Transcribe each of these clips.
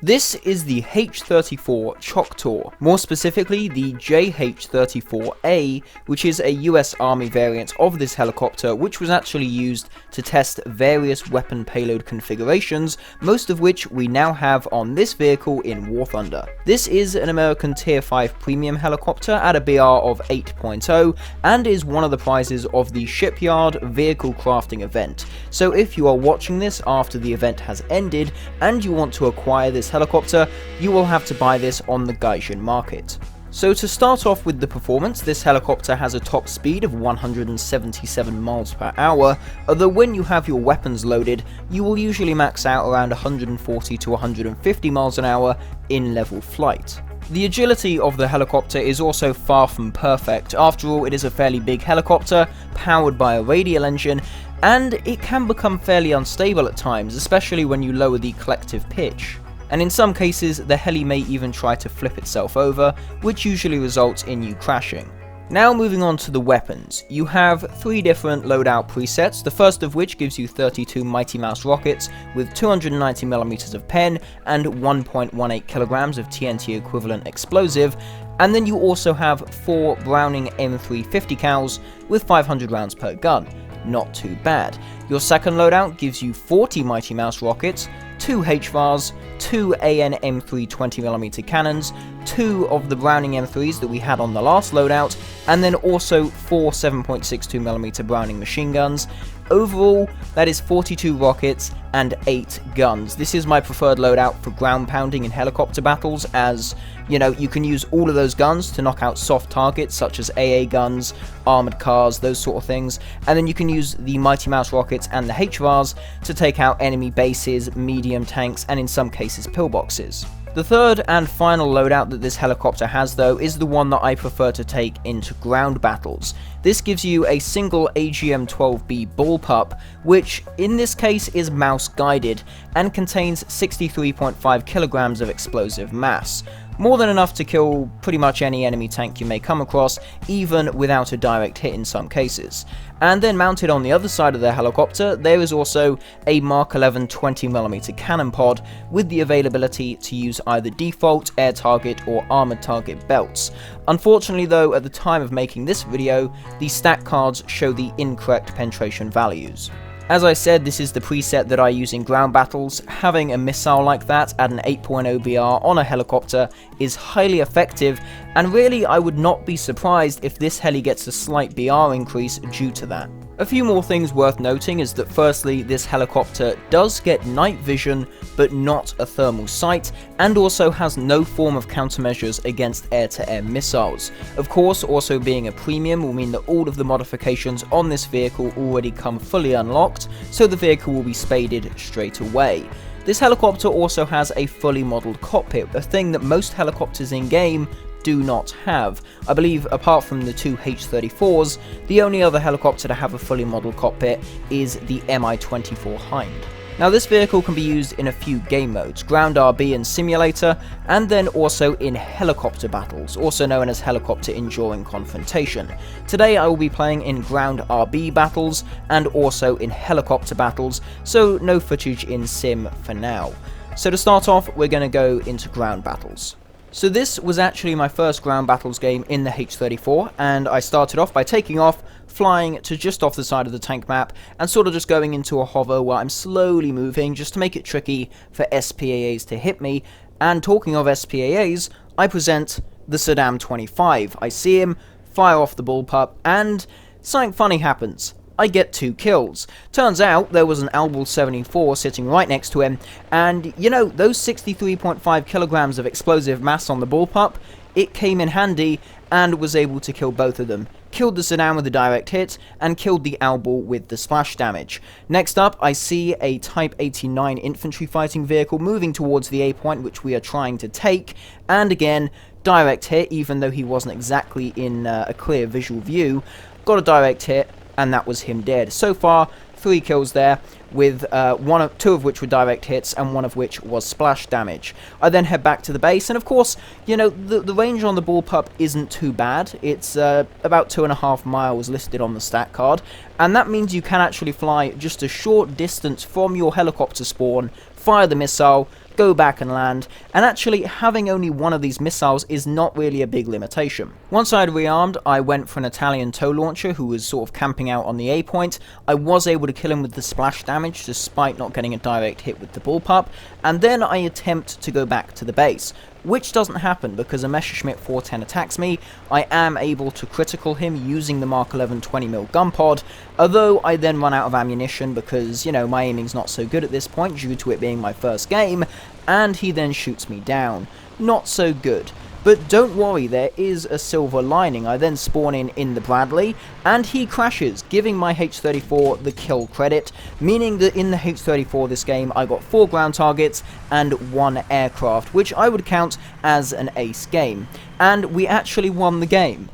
This is the H-34 Choctaw, more specifically the JH-34A, which is a US Army variant of this helicopter, which was actually used to test various weapon payload configurations, most of which we now have on this vehicle in War Thunder. This is an American Tier 5 premium helicopter at a BR of 8.0 and is one of the prizes of the Shipyard Vehicle Crafting event. So if you are watching this after the event has ended and you want to acquire this helicopter, you will have to buy this on the Gaijin market. So to start off with the performance, this helicopter has a top speed of 177 miles per hour, although when you have your weapons loaded, you will usually max out around 140 to 150 miles an hour in level flight. The agility of the helicopter is also far from perfect. After all, it is a fairly big helicopter, powered by a radial engine, and it can become fairly unstable at times, especially when you lower the collective pitch. And in some cases, the heli may even try to flip itself over, which usually results in you crashing. Now moving on to the weapons, you have 3 different loadout presets, the first of which gives you 32 Mighty Mouse rockets with 290mm of pen and 1.18 kilograms of TNT equivalent explosive, and then you also have 4 Browning M350 cals with 500 rounds per gun. Not too bad. Your second loadout gives you 40 Mighty Mouse rockets, 2 HVARs, 2 AN M3 20mm cannons, 2 of the Browning M3s that we had on the last loadout, and then also 4 7.62mm Browning machine guns. Overall, that is 42 rockets and 8 guns. This is my preferred loadout for ground pounding in helicopter battles, as, you know, you can use all of those guns to knock out soft targets such as AA guns, armored cars, those sort of things, and then you can use the Mighty Mouse rockets and the HVARs to take out enemy bases, medium tanks, and in some cases pillboxes. The third and final loadout that this helicopter has though is the one that I prefer to take into ground battles. This gives you a single AGM-12B Bullpup, which in this case is mouse guided and contains 63.5 kilograms of explosive mass. More than enough to kill pretty much any enemy tank you may come across, even without a direct hit in some cases. And then mounted on the other side of the helicopter, there is also a Mark 11 20mm cannon pod with the availability to use either default, air target, or armored target belts. Unfortunately though, at the time of making this video, the stat cards show the incorrect penetration values. As I said, this is the preset that I use in ground battles. Having a missile like that at an 8.0 BR on a helicopter is highly effective, and really I would not be surprised if this heli gets a slight BR increase due to that. A few more things worth noting is that firstly, this helicopter does get night vision, but not a thermal sight, and also has no form of countermeasures against air-to-air missiles. Of course, also being a premium will mean that all of the modifications on this vehicle already come fully unlocked, so the vehicle will be spaded straight away. This helicopter also has a fully modelled cockpit, a thing that most helicopters in-game do not have. I believe apart from the 2 H-34s, the only other helicopter to have a fully modelled cockpit is the Mi-24 Hind. Now this vehicle can be used in a few game modes, ground RB and simulator, and then also in helicopter battles, also known as helicopter enduring confrontation. Today I will be playing in ground RB battles and also in helicopter battles, so no footage in sim for now. So to start off, we're going to go into ground battles. So this was actually my first ground battles game in the H-34, and I started off by taking off, flying to just off the side of the tank map, and sort of just going into a hover where I'm slowly moving just to make it tricky for SPAAs to hit me. And talking of SPAAs, I present the Saddam 25. I see him, fire off the bullpup, and something funny happens. I get 2 kills. Turns out there was an Albul 74 sitting right next to him, and you know, those 63.5 kilograms of explosive mass on the bullpup, it came in handy and was able to kill both of them. Killed the Saddam with a direct hit, and killed the Albul with the splash damage. Next up, I see a Type 89 infantry fighting vehicle moving towards the A point which we are trying to take, and again, direct hit, even though he wasn't exactly in a clear visual view. Got a direct hit, and that was him dead. So far, 3 kills there, with 2 of which were direct hits and 1 of which was splash damage. I then head back to the base, and of course, you know, the range on the bullpup isn't too bad. It's about 2.5 miles listed on the stat card, and that means you can actually fly just a short distance from your helicopter spawn, fire the missile, go back and land, and actually having only one of these missiles is not really a big limitation. Once I had rearmed, I went for an Italian tow launcher who was sort of camping out on the A point. I was able to kill him with the splash damage despite not getting a direct hit with the bullpup, and then I attempt to go back to the base, which doesn't happen because a Messerschmitt 410 attacks me. I am able to critical him using the Mark 11 20mm gun pod, although I then run out of ammunition because, you know, my aiming's not so good at this point due to it being my first game, and he then shoots me down. Not so good. But don't worry, there is a silver lining. I then spawn in the Bradley, and he crashes, giving my H-34 the kill credit, meaning that in the H-34 this game I got 4 ground targets and 1 aircraft, which I would count as an ace game. And we actually won the game.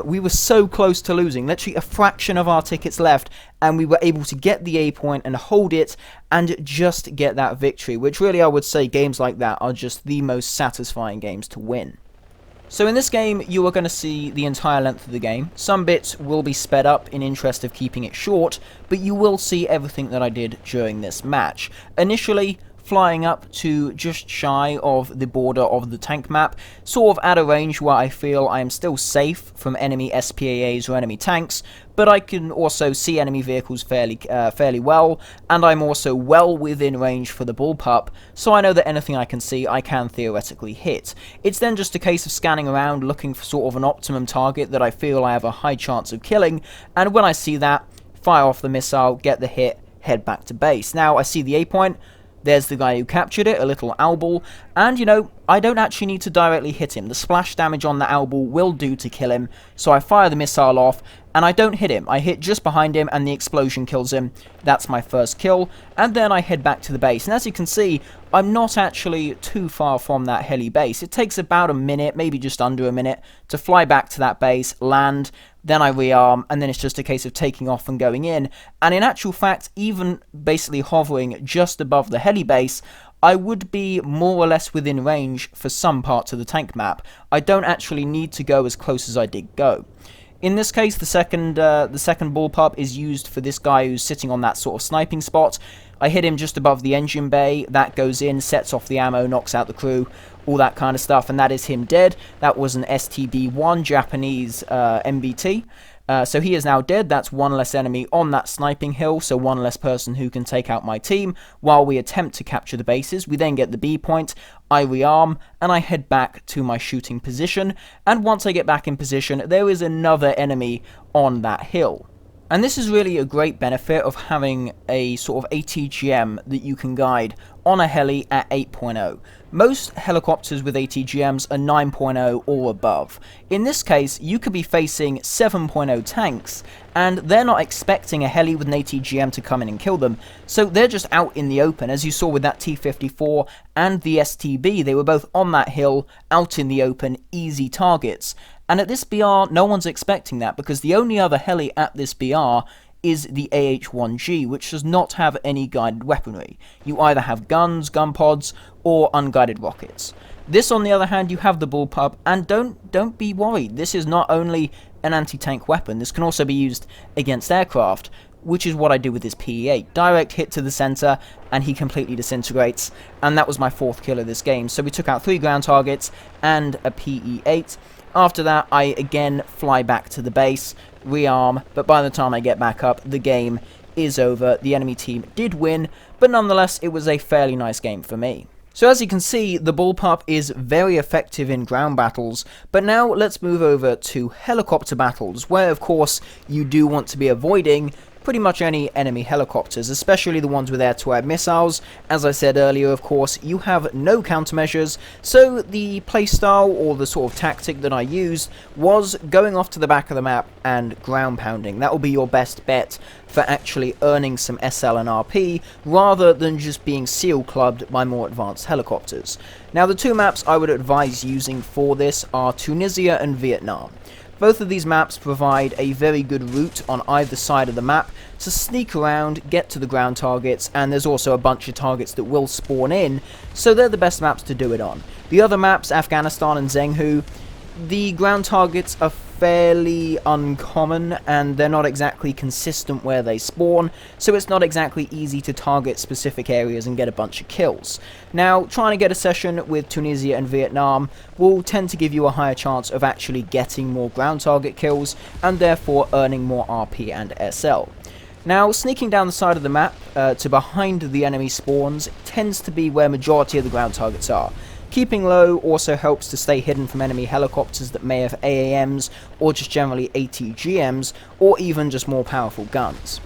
We were so close to losing, literally a fraction of our tickets left, and we were able to get the A point and hold it and just get that victory, which really I would say games like that are just the most satisfying games to win. So in this game, you are going to see the entire length of the game. Some bits will be sped up in interest of keeping it short, but you will see everything that I did during this match. Initially, flying up to just shy of the border of the tank map, sort of at a range where I feel I am still safe from enemy SPAAs or enemy tanks, but I can also see enemy vehicles fairly well, and I'm also well within range for the bullpup, so I know that anything I can see I can theoretically hit. It's then just a case of scanning around looking for sort of an optimum target that I feel I have a high chance of killing, and when I see that, fire off the missile, get the hit, head back to base. Now I see the A point. There's the guy who captured it, a little owl, and, you know, I don't actually need to directly hit him. The splash damage on the owl will do to kill him, so I fire the missile off, and I don't hit him. I hit just behind him, and the explosion kills him. That's my first kill, and then I head back to the base. And as you can see, I'm not actually too far from that heli base. It takes about a minute, maybe just under a minute, to fly back to that base, land, then I rearm, and then it's just a case of taking off and going in. And in actual fact, even basically hovering just above the heli base, I would be more or less within range for some parts of the tank map. I don't actually need to go as close as I did go. In this case, the second bullpup is used for this guy who's sitting on that sort of sniping spot. I hit him just above the engine bay, that goes in, sets off the ammo, knocks out the crew, all that kind of stuff, and that is him dead. That was an STB-1 Japanese MBT. So he is now dead. That's one less enemy on that sniping hill, so one less person who can take out my team while we attempt to capture the bases. We then get the B point, I rearm, and I head back to my shooting position, and once I get back in position, there is another enemy on that hill. And this is really a great benefit of having a sort of ATGM that you can guide on a heli at 8.0. Most helicopters with ATGMs are 9.0 or above. In this case, you could be facing 7.0 tanks, and they're not expecting a heli with an ATGM to come in and kill them, so they're just out in the open. As you saw with that T-54 and the STB, they were both on that hill, out in the open, easy targets. And at this BR, no one's expecting that, because the only other heli at this BR is the AH-1G, which does not have any guided weaponry. You either have guns, gun pods, or unguided rockets. This, on the other hand, you have the bullpup, and don't be worried. This is not only an anti-tank weapon, this can also be used against aircraft, which is what I do with this PE-8. Direct hit to the center, and he completely disintegrates, and that was my 4th kill of this game. So we took out 3 ground targets and a PE-8. After that, I again fly back to the base, rearm, but by the time I get back up, the game is over. The enemy team did win, but nonetheless, it was a fairly nice game for me. So as you can see, the bullpup is very effective in ground battles, but now let's move over to helicopter battles, where of course you do want to be avoiding pretty much any enemy helicopters, especially the ones with air-to-air missiles. As I said earlier, of course, you have no countermeasures, so the playstyle or the sort of tactic that I used was going off to the back of the map and ground pounding. That will be your best bet for actually earning some SL and RP, rather than just being seal clubbed by more advanced helicopters. Now, the 2 maps I would advise using for this are Tunisia and Vietnam. Both of these maps provide a very good route on either side of the map to sneak around, get to the ground targets, and there's also a bunch of targets that will spawn in, so they're the best maps to do it on. The other maps, Afghanistan and Zenghu, the ground targets are fairly uncommon, and they're not exactly consistent where they spawn, so it's not exactly easy to target specific areas and get a bunch of kills. Now, trying to get a session with Tunisia and Vietnam will tend to give you a higher chance of actually getting more ground target kills, and therefore earning more RP and SL. Now, sneaking down the side of the map to behind the enemy spawns tends to be where majority of the ground targets are. Keeping low also helps to stay hidden from enemy helicopters that may have AAMs, or just generally ATGMs, or even just more powerful guns.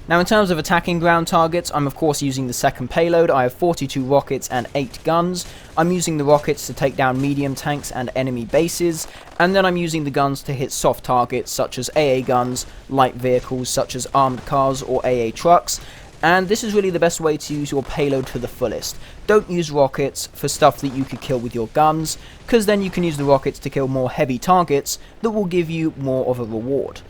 Now, in terms of attacking ground targets, I'm of course using the second payload. I have 42 rockets and 8 guns. I'm using the rockets to take down medium tanks and enemy bases, and then I'm using the guns to hit soft targets such as AA guns, light vehicles such as armored cars or AA trucks. And this is really the best way to use your payload to the fullest. Don't use rockets for stuff that you could kill with your guns, because then you can use the rockets to kill more heavy targets that will give you more of a reward.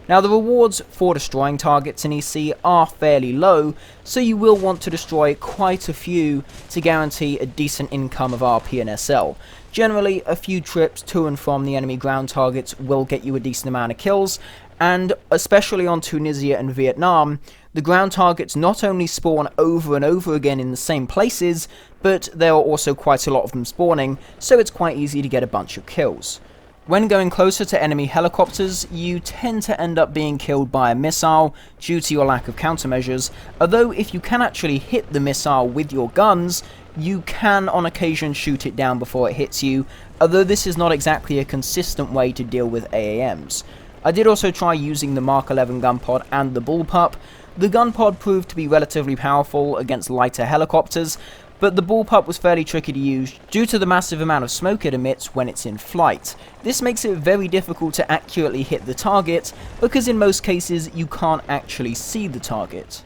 Now, the rewards for destroying targets in EC are fairly low, so you will want to destroy quite a few to guarantee a decent income of RP and SL. Generally, a few trips to and from the enemy ground targets will get you a decent amount of kills, and especially on Tunisia and Vietnam, the ground targets not only spawn over and over again in the same places, but there are also quite a lot of them spawning, so it's quite easy to get a bunch of kills. When going closer to enemy helicopters, you tend to end up being killed by a missile due to your lack of countermeasures, although if you can actually hit the missile with your guns, you can on occasion shoot it down before it hits you, although this is not exactly a consistent way to deal with AAMs. I did also try using the Mark 11 gun pod and the Bullpup. The gun pod proved to be relatively powerful against lighter helicopters, but the Bullpup was fairly tricky to use due to the massive amount of smoke it emits when it's in flight. This makes it very difficult to accurately hit the target, because in most cases you can't actually see the target.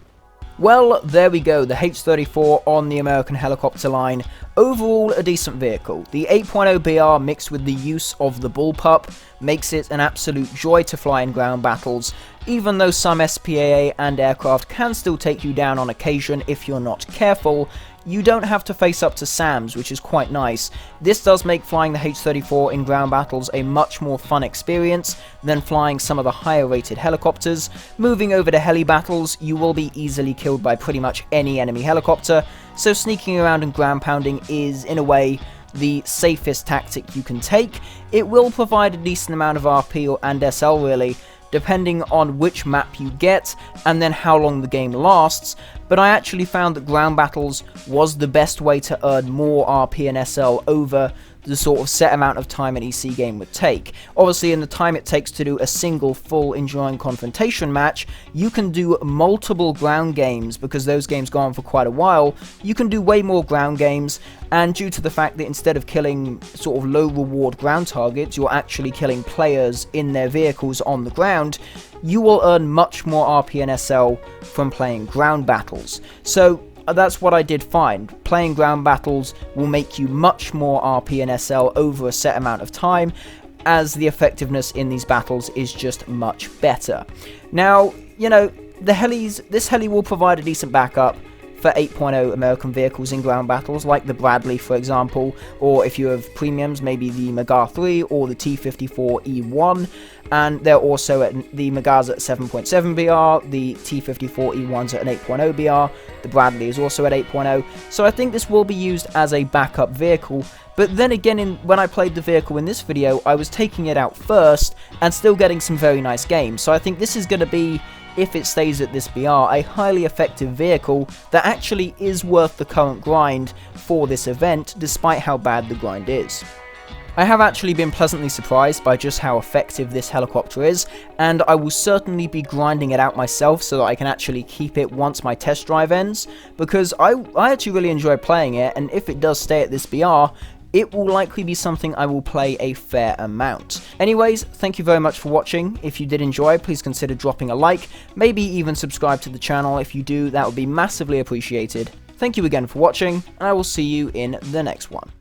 Well, there we go, the H-34 on the American helicopter line. Overall, a decent vehicle. The 8.0 BR mixed with the use of the Bullpup makes it an absolute joy to fly in ground battles, even though some SPAA and aircraft can still take you down on occasion if you're not careful. You don't have to face up to SAMs, which is quite nice. This does make flying the H-34 in ground battles a much more fun experience than flying some of the higher rated helicopters. Moving over to heli battles, you will be easily killed by pretty much any enemy helicopter, so sneaking around and ground pounding is, in a way, the safest tactic you can take. It will provide a decent amount of RP and SL really, depending on which map you get and then how long the game lasts, but I actually found that ground battles was the best way to earn more RP and SL over the sort of set amount of time an EC game would take. Obviously, in the time it takes to do a single full enjoying confrontation match, you can do multiple ground games because those games go on for quite a while. You can do way more ground games, and due to the fact that instead of killing sort of low reward ground targets, you're actually killing players in their vehicles on the ground, you will earn much more RP and SL from playing ground battles. So that's what I did find. Playing ground battles will make you much more RP and SL over a set amount of time, as the effectiveness in these battles is just much better. Now, you know, this heli will provide a decent backup for 8.0 American vehicles in ground battles, like the Bradley, for example, or if you have premiums, maybe the Magar 3 or the T-54E1, and they're also at the Magar's at 7.7 BR, the T-54E1's at an 8.0 BR, the Bradley is also at 8.0, so I think this will be used as a backup vehicle. But then again, when I played the vehicle in this video, I was taking it out first and still getting some very nice games, so I think this is going to be, if it stays at this BR, a highly effective vehicle that actually is worth the current grind for this event, despite how bad the grind is. I have actually been pleasantly surprised by just how effective this helicopter is, and I will certainly be grinding it out myself so that I can actually keep it once my test drive ends, because I actually really enjoy playing it, and if it does stay at this BR, it will likely be something I will play a fair amount. Anyways, thank you very much for watching. If you did enjoy, please consider dropping a like, maybe even subscribe to the channel. If you do, that would be massively appreciated. Thank you again for watching, and I will see you in the next one.